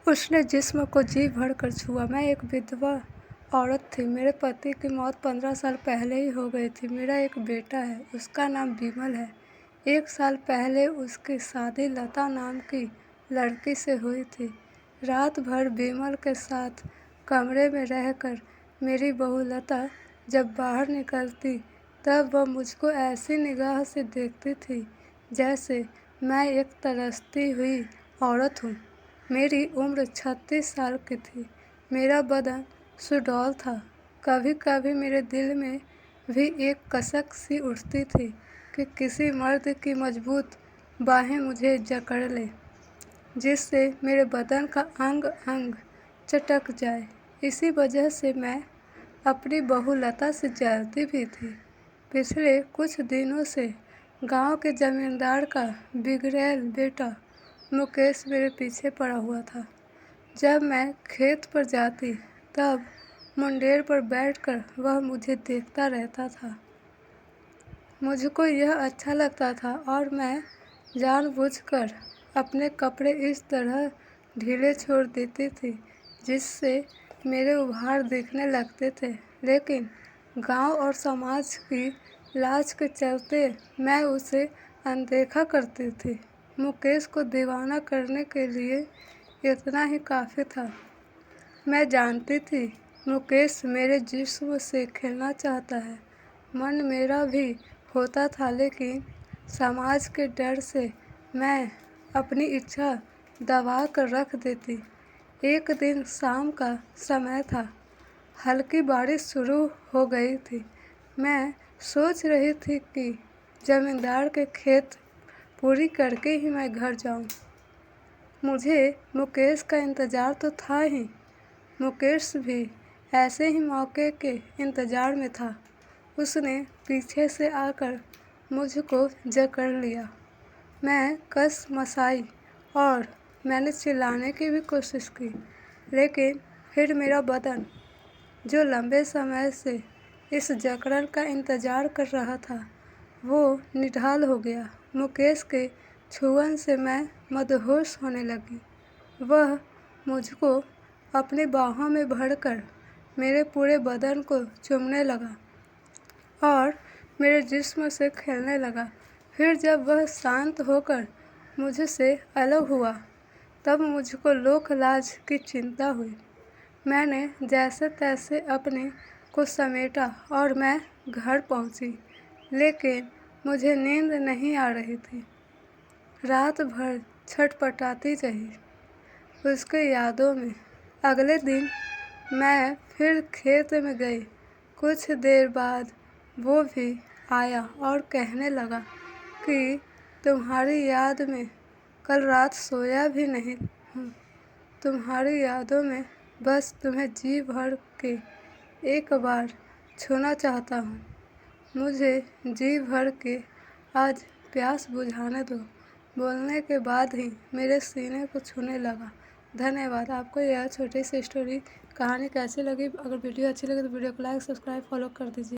उसने जिस्म को जी भरकर छुआ। मैं एक विधवा औरत थी। मेरे पति की मौत 15 साल पहले ही हो गई थी। मेरा एक बेटा है, उसका नाम विमल है। 1 साल पहले उसकी शादी लता नाम की लड़की से हुई थी। रात भर विमल के साथ कमरे में रहकर मेरी बहू लता जब बाहर निकलती तब वह मुझको ऐसी निगाह से देखती थी जैसे मैं एक तरसती हुई औरत हूँ। मेरी उम्र 36 साल की थी। मेरा बदन सुडौल था। कभी कभी मेरे दिल में भी एक कसक सी उठती थी कि किसी मर्द की मजबूत बाहें मुझे जकड़ लें, जिससे मेरे बदन का अंग अंग चटक जाए। इसी वजह से मैं अपनी बहू लता से जलती भी थी। पिछले कुछ दिनों से गांव के जमींदार का बिगड़ैल बेटा मुकेश मेरे पीछे पड़ा हुआ था। जब मैं खेत पर जाती तब मुंडेर पर बैठकर वह मुझे देखता रहता था। मुझको यह अच्छा लगता था और मैं जानबूझकर अपने कपड़े इस तरह ढीले छोड़ देती थी जिससे मेरे उभार दिखने लगते थे, लेकिन गांव और समाज की लाज के चलते मैं उसे अनदेखा करती थी। मुकेश को दीवाना करने के लिए इतना ही काफ़ी था। मैं जानती थी मुकेश मेरे जिस्म से खेलना चाहता है। मन मेरा भी होता था, लेकिन समाज के डर से मैं अपनी इच्छा दबा कर रख देती। एक दिन शाम का समय था। हल्की बारिश शुरू हो गई थी। मैं सोच रही थी कि जमींदार के खेत पूरी करके ही मैं घर जाऊं। मुझे मुकेश का इंतज़ार तो था ही। मुकेश भी ऐसे ही मौके के इंतज़ार में था। उसने पीछे से आकर मुझको जकड़ लिया। मैं कस मसाई और मैंने चिल्लाने की भी कोशिश की, लेकिन फिर मेरा बदन, जो लंबे समय से इस जकड़न का इंतज़ार कर रहा था, वो निढाल हो गया। मुकेश के छुअन से मैं मदहोश होने लगी। वह मुझको अपनी बाहों में भरकर मेरे पूरे बदन को चूमने लगा और मेरे जिस्म से खेलने लगा। फिर जब वह शांत होकर मुझसे अलग हुआ तब मुझको लोक लाज की चिंता हुई। मैंने जैसे तैसे अपने को समेटा और मैं घर पहुंची, लेकिन मुझे नींद नहीं आ रही थी। रात भर छटपटाती रही उसके यादों में। अगले दिन मैं फिर खेत में गई। कुछ देर बाद वो भी आया और कहने लगा कि तुम्हारी याद में कल रात सोया भी नहीं हूँ। तुम्हारी यादों में बस तुम्हें जी भर के एक बार छूना चाहता हूँ। मुझे जी भर के आज प्यास बुझाने दो। बोलने के बाद ही मेरे सीने को छूने लगा। धन्यवाद। आपको यह छोटी सी स्टोरी कहानी कैसी लगी? अगर वीडियो अच्छी लगी तो वीडियो को लाइक, सब्सक्राइब, फॉलो कर दीजिए।